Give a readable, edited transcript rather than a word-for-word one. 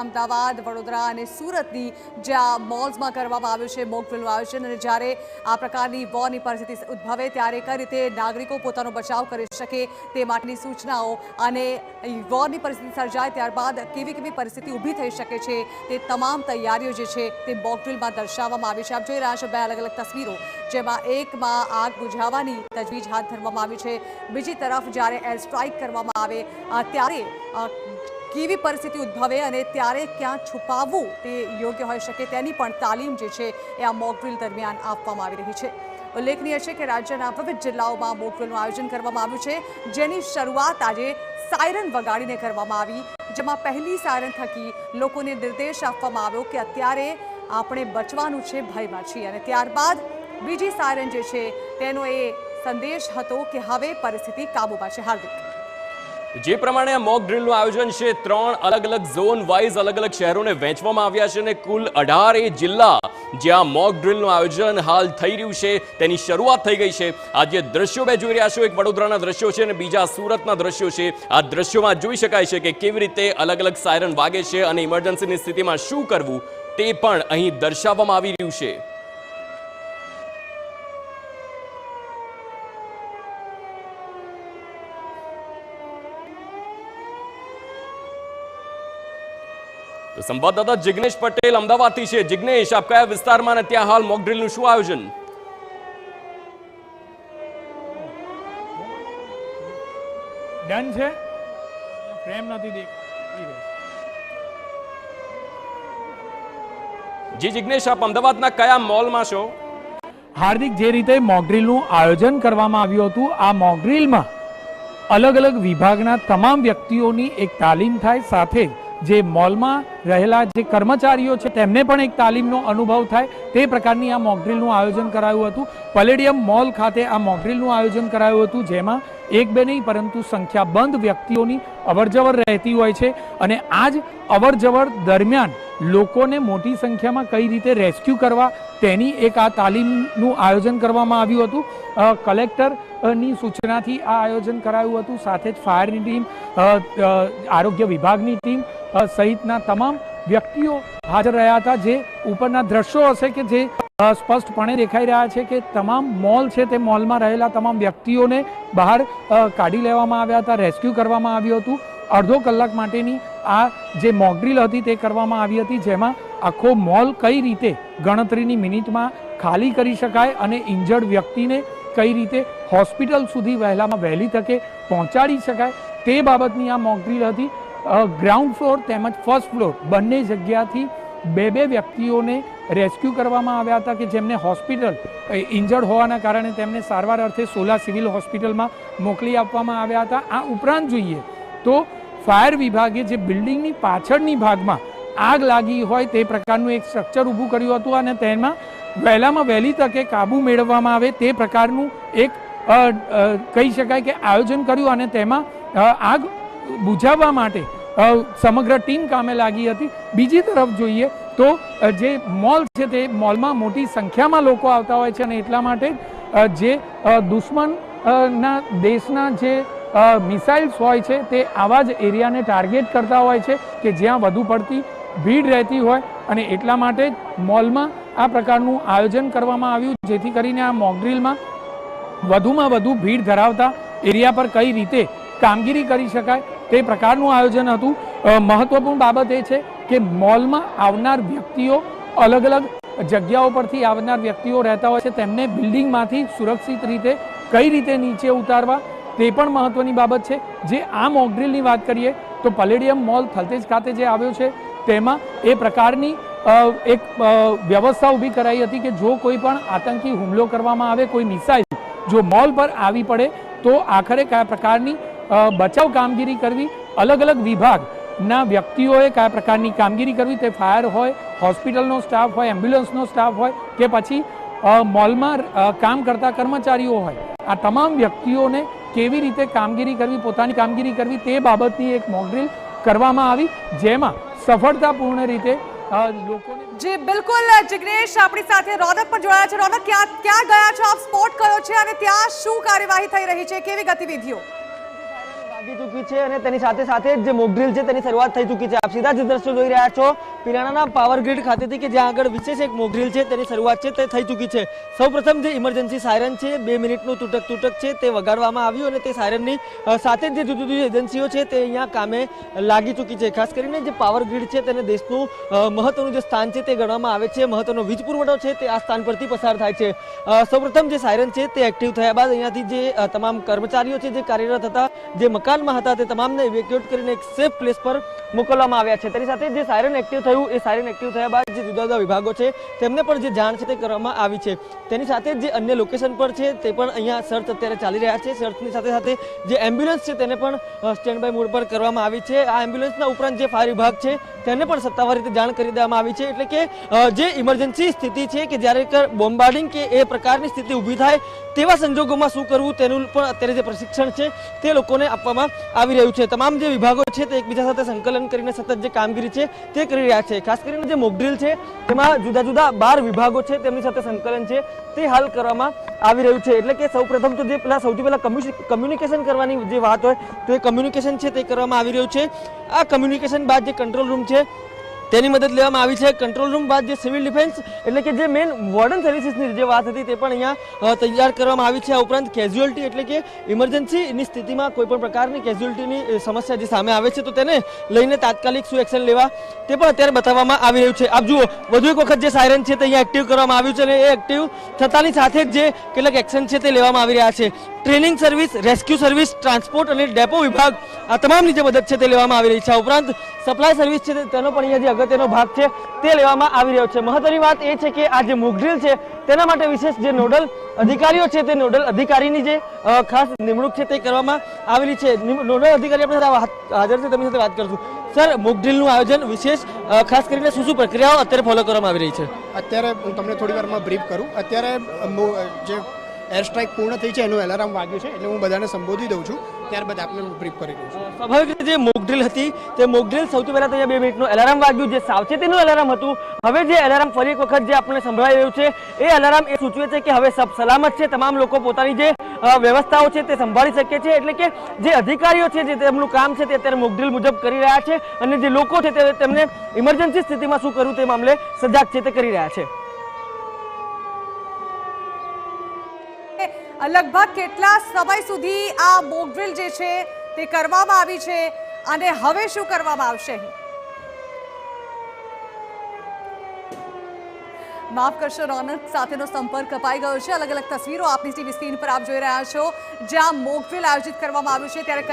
અમદાવાદ, વડોદરા અને સુરતની જ્યાં મોલ્સમાં કરવામાં આવ્યું છે મોક ડ્રીલનું આયોજન, અને જ્યારે આ પ્રકારની વોરની પરિસ્થિતિ ઉદ્ભવે ત્યારે કઈ રીતે નાગરિકો પોતાનો બચાવ કરી શકે તે માટેની સૂચનાઓ અને વોરની પરિસ્થિતિ સર્જાય ત્યારબાદ કેવી કેવી પરિસ્થિતિ ઊભી થઈ શકે છે તે તમામ તૈયારીઓ જે છે તે મોક ડ્રીલમાં દર્શાવવામાં આવી છે। આપ જોઈ રહ્યા છો બે અલગ અલગ તસવીરો, જેમાં એકમાં આગ બુઝાવવાની તજવીજ હાથ ધરવામાં આવી છે, બીજી તરફ જ્યારે એર સ્ટ્રાઇક કરવામાં આવે ત્યારે કેવી પરિસ્થિતિ ઉદ્ભવે અને ત્યારે ક્યાં છુપાવવું તે યોગ્ય હોઈ શકે તેની પણ તાલીમ જે છે એ આ મોક ડ્રીલ દરમિયાન આપવામાં આવી રહી છે। ઉલ્લેખનીય છે કે રાજ્યના વિવિધ જિલ્લાઓમાં મોક ડ્રીલનું આયોજન કરવામાં આવ્યું છે, જેની શરૂઆત આજે સાયરન વગાડીને કરવામાં આવી, જેમાં પહેલી સાયરન થકી લોકોને નિર્દેશ આપવામાં આવ્યો કે અત્યારે આપણે બચવાનું છે, ભયમાં છીએ, અને ત્યારબાદ બીજી સાયરન જે છે તેનો એ સંદેશ હતો કે હવે પરિસ્થિતિ કાબૂમાં છે। હાર્દિક, જે પ્રમાણે મોક ડ્રીલનું આયોજન છે 3 અલગ અલગ ઝોન વાઇઝ અલગ અલગ શહેરોને વહેંચવામાં આવ્યા છે અને કુલ 18 જિલ્લા જ્યાં મોક ડ્રીલનું આયોજન હાલ થઈ રહ્યું છે તેની શરૂઆત થઈ ગઈ છે। આજે દ્રશ્યો બે જોઈ રહ્યા છો, એક વડોદરાના દ્રશ્યો છે અને બીજા સુરતના દ્રશ્યો છે। આ દ્રશ્યોમાં જોઈ શકાય છે કે કેવી રીતે અલગ અલગ સાયરન વાગે છે અને ઇમરજન્સીની સ્થિતિમાં શું કરવું તે પણ અહીં દર્શાવવામાં આવી રહ્યું છે। તો સંવાદદાતા જિગ્નેશ પટેલ અમદાવાદથી છે। જિગ્નેશ, આપ કયા વિસ્તારમાં અને ત્યાં હાલ મોક ડ્રીલનું શું આયોજન? ડન છે, ફ્રેમ નથી દેખાતી। જી જિગ્નેશ, આપ અમદાવાદના કયા મોલમાં છો? હાર્દિક, જે રીતે મોક ડ્રીલનું આયોજન કરવામાં આવ્યું હતું, આ મોક ડ્રીલમાં અલગ અલગ વિભાગના તમામ વ્યક્તિઓની એક તાલીમ થાય, સાથે જે મોલમાં રહેલા જે કર્મચારીઓ છે તેમને પણ એક તાલીમનો અનુભવ થાય તે પ્રકારની આ મોક ડ્રીલનું આયોજન કરાયું હતું। પેલેડિયમ મોલ ખાતે આ મોક ડ્રીલનું આયોજન કરાયું હતું, જેમાં એક બે નહીં પરંતુ સંખ્યાબંધ વ્યક્તિઓની અવરજવર રહેતી હોય છે અને આ જ અવરજવર દરમિયાન લોકોને મોટી સંખ્યામાં કઈ રીતે રેસ્ક્યુ કરવા તેની એક આ તાલીમનું આયોજન કરવામાં આવ્યું હતું। કલેક્ટરની સૂચનાથી આ આયોજન કરાયું હતું, સાથે જ ફાયરની ટીમ, આરોગ્ય વિભાગની ટીમ સહિતના તમામ વ્યક્તિઓ હાજર રહ્યા હતા। જે ઉપરના દ્રશ્યો હશે કે જે સ્પષ્ટપણે દેખાઈ રહ્યા છે કે તમામ મોલ છે તે મોલમાં રહેલા તમામ વ્યક્તિઓને બહાર કાઢી લેવામાં આવ્યા હતા, રેસ્ક્યુ કરવામાં આવ્યું હતું। અડધો કલાક માટેની આ જે મોક ડ્રીલ હતી તે કરવામાં આવી હતી, જેમાં આખો મોલ કઈ રીતે ગણતરીની મિનિટમાં ખાલી કરી શકાય અને ઇન્જર્ડ વ્યક્તિને કઈ રીતે હોસ્પિટલ સુધી વહેલામાં વહેલી તકે પહોંચાડી શકાય તે બાબતની આ મોક ડ્રીલ હતી। ગ્રાઉન્ડ ફ્લોર તેમજ ફર્સ્ટ ફ્લોર બંને જગ્યાથી બે વ્યક્તિઓને રેસ્ક્યુ કરવામાં આવ્યા હતા કે જેમને હોસ્પિટલ ઇન્જર્ડ હોવાના કારણે તેમને સારવાર અર્થે સોલા સિવિલ હોસ્પિટલમાં મોકલી આપવામાં આવ્યા હતા। આ ઉપરાંત જોઈએ તો ફાયર વિભાગે જે બિલ્ડિંગની પાછળની ભાગમાં આગ લાગી હોય તે પ્રકારનું એક સ્ટ્રક્ચર ઊભું કર્યું હતું અને તેમાં વહેલામાં વહેલી તકે કાબુ મેળવવામાં આવે તે પ્રકારનું એક કહી શકાય કે આયોજન કર્યું અને તેમાં આગ બુઝાવવા માટે સમગ્ર ટીમ કામે લાગી હતી। બીજી તરફ જોઈએ તો જે મોલ છે તે મોલમાં મોટી સંખ્યામાં લોકો આવતા હોય છે અને એટલા માટે જે દુશ્મનના દેશના જે મિસાઇલ્સ હોય છે તે આવા જ એરિયાને ટાર્ગેટ કરતા હોય છે કે જ્યાં વધુ પડતી ભીડ રહેતી હોય, અને એટલા માટે મોલમાં આ પ્રકારનું આયોજન કરવામાં આવ્યું જેથી કરીને આ મોક ડ્રીલમાં વધુમાં વધુ ભીડ ધરાવતા એરિયા પર કઈ રીતે કામગીરી કરી શકાય તે પ્રકારનું આયોજન હતું। મહત્વપૂર્ણ બાબત એ છે કે મોલમાં આવનાર વ્યક્તિઓ અલગ અલગ જગ્યાઓ પરથી આવનાર વ્યક્તિઓ રહેતા હોય છે, તેમને બિલ્ડિંગમાંથી સુરક્ષિત રીતે કઈ રીતે નીચે ઉતારવા તે પણ મહત્વની બાબત છે। જે આ મોક ડ્રીલની વાત કરીએ તો પેલેડિયમ મોલ થલતેજ ખાતે જે આવ્યો છે તેમાં એ પ્રકારની એક વ્યવસ્થા ઊભી કરાઈ હતી કે જો કોઈ પણ આતંકી હુમલો કરવામાં આવે, કોઈ મિસાઇલ જો મોલ પર આવી પડે તો આખરે કયા પ્રકારની બચાવ કામગીરી કરવી, અલગ અલગ વિભાગના વ્યક્તિઓએ કયા પ્રકારની કામગીરી કરવી, તે ફાયર હોય, હોસ્પિટલનો સ્ટાફ હોય, એમ્બ્યુલન્સનો સ્ટાફ હોય કે પછી મોલમાં કામ કરતા કર્મચારીઓ હોય, આ તમામ વ્યક્તિઓને કેવી રીતે કામગીરી કરવી, પોતાની કામગીરી કરવી તે બાબતની એક મોક ડ્રીલ કરવામાં આવી, જેમાં સફળતાપૂર્ણ રીતે લોકોને જી બિલકુલ જિગ્નેશ, આપણી સાથે રોનક પણ જોડાયા છે। રોનક, ક્યાં ગયા છો આપ? સ્પોટ કયો છે અને ત્યાં શું કાર્યવાહી થઈ રહી છે, કેવી ગતિવિધિઓ? લાગી ચૂકી છે અને તેની સાથે સાથે જે મોક ડ્રીલ છે તેની શરૂઆત થઈ ચૂકી છે। આપ સીધા જ દ્રશ્યો જોઈ રહ્યા છો પિરાણાના પાવર ગ્રીડ ખાતેથી કે જ્યાં આગળ વિશેષ એક મોક ડ્રીલ છે તેની શરૂઆત છે તે થઈ ચૂકી છે। સૌપ્રથમ જે ઇમરજન્સી સાયરન છે 2 મિનિટનું તૂટક છે તે વગાડવામાં આવ્યું અને તે સાયરનની સાથે જ જે જુદી જુદી એજન્સીઓ છે તે અહીંયા કામે લાગી ચૂકી છે। ખાસ કરીને જે પાવર ગ્રીડ છે તેને દેશનું મહત્વનું જે સ્થાન છે તે ગણવામાં આવે છે। મહત્વનો વીજ પુરવઠો છે તે આ સ્થાન પરથી પસાર થાય છે। સૌપ્રથમ જે સાયરન છે તે એક્ટિવ થયા બાદ અહીંયાથી જે તમામ કર્મચારીઓ છે જે કાર્યરત હતા જે મકાનમાં હતા તે તમામને ઇવેક્યુએટ કરીને એક સેફ પ્લેસ પર મોકલવામાં આવ્યા છે। તેની સાથે જે સાયરન એક્ટિવ થયું એ સાયરન એક્ટિવ થયા બાદ જે જુદા જુદા વિભાગો છે તેમને પણ જે જાણ છે તે કરવામાં આવી છે। તેની સાથે જે અન્ય લોકેશન પર છે તે પણ અહીંયા સર્ચ અત્યારે ચાલી રહ્યા છે। સર્ચની સાથે સાથે જે એમ્બ્યુલન્સ છે તેને પણ સ્ટેન્ડ બાય મોડ પર કરવામાં આવી છે। આ એમ્બ્યુલન્સના ઉપરાંત જે ફાયર વિભાગ છે તેને પણ સત્તાવાર રીતે જાણ કરી દેવામાં આવી છે। એટલે કે જે ઇમરજન્સી સ્થિતિ છે કે જ્યારે બોમ્બાર્ડિંગ કે એ પ્રકારની સ્થિતિ ઊભી થાય તેવા સંજોગોમાં શું કરવું તેનું પણ અત્યારે જે પ્રશિક્ષણ છે તે લોકોને આપવામાં આવી રહ્યું છે। તમામ જે વિભાગો છે તે એકબીજા સાથે સંકલન કરીને સતત જે કામગીરી છે તે કરી રહ્યા છે। ખાસ કરીને જે મોક ડ્રીલ છે તેમાં જુદા જુદા 12 વિભાગો છે તેમની સાથે સંકલન છે તે હાલ કરવામાં આવી રહ્યું છે। એટલે કે સૌપ્રથમ તો જે સૌથી પહેલા કમ્યુનિકેશન કરવાની જે વાત હોય તો એ કમ્યુનિકેશન છે તે કરવામાં આવી રહ્યું છે। આ કમ્યુનિકેશન બાદ જે કંટ્રોલ રૂમ છે તેની મદદ લેવામાં આવી છે। કંટ્રોલ રૂમ બાદ જે સિવિલ ડિફેન્સ એટલે કે જે મેઇન વોર્ડન સર્વિસીસની જે વાત હતી તે પણ અહીંયા તૈયાર કરવામાં આવી છે। આ ઉપરાંત કેઝ્યુઅલ્ટી એટલે કે ઇમરજન્સીની સ્થિતિમાં કોઈ પણ પ્રકારની કેઝ્યુઅલ્ટીની સમસ્યા જે સામે આવે છે તો તેને લઈને તાત્કાલિક શું એક્શન લેવા તે પણ અત્યારે બતાવવામાં આવી રહ્યું છે। આપ જુઓ વધુ એક વખત જે સાયરન છે તે અહીંયા એક્ટિવ કરવામાં આવ્યું છે અને એ એક્ટિવ થતાની સાથે જ જે કેટલાક એક્શન છે તે લેવામાં આવી રહ્યા છે। Training service, rescue service, transport અને ડેપો વિભાગ આ તમામની જે મદદ છે તે લેવામાં આવી રહી છે। આ ઉપરાંત સપ્લાય સર્વિસ છે તેનો પણ અહીંયા જે અગત્યનો ભાગ છે તે લેવામાં આવી રહ્યો છે। મહત્વની વાત એ છે કે આ જે મોક ડ્રીલ છે તેના માટે વિશેષ જે નોડલ અધિકારીઓ છે તે નોડલ અધિકારીની જે ખાસ નિમણૂક છે તે કરવામાં આવેલી છે। નોડલ અધિકારી આપણે હાજર છે તેમની સાથે વાત કરશું। સર, મોક ડ્રીલનું આયોજન વિશેષ ખાસ કરીને શું શું પ્રક્રિયાઓ અત્યારે ફોલો કરવામાં આવી રહી છે? અત્યારે હું તમને થોડી વારમાં બ્રીફ કરું। અત્યારે જે એર સ્ટ્રાઇક પૂર્ણ થઈ છે એનું એલાર્મ વાગ્યું છે એટલે હું બધાને સંબોધી દઉં છું, ત્યારબાદ આપને બ્રીફ કરી દઉં છું। સ્વાભાવિક રીતે જે મોક ડ્રીલ હતી તે મોક ડ્રીલ સૌથી પહેલા તો અહીંયા 2 મિનિટનું એલાર્મ વાગ્યું જે સાવચેતીનું એલાર્મ હતું। હવે જે એલાર્મ ફરી એક વખત જે આપણને સંભળાઈ રહ્યું છે એ એલાર્મ એ સૂચવે છે કે હવે સબ સલામત છે, તમામ લોકો પોતાની જે વ્યવસ્થાઓ છે તે સંભાળી શકે છે। એટલે કે જે અધિકારીઓ છે જે તેમનું કામ છે તે અત્યારે મોક ડ્રીલ મુજબ કરી રહ્યા છે અને જે લોકો છે તે તેમને ઇમરજન્સી સ્થિતિમાં શું કરવું તે મામલે સજાગ છે તે કરી રહ્યા છે। લગભગ કેટલા સમય સુધી આ મોક ડ્રીલ જે છે તે કરવામાં આવી છે અને હવે શું કરવામાં આવશે? માફ કરશો, રોનક સાથેનો સંપર્ક કપાઈ ગયો છે। અલગ અલગ તસવીરો આપની ટીવી સ્ક્રીન પર આપ જોઈ રહ્યા છો જ્યાં મોક ડ્રીલ આયોજિત કરવામાં આવ્યું છે ત્યારે કઈ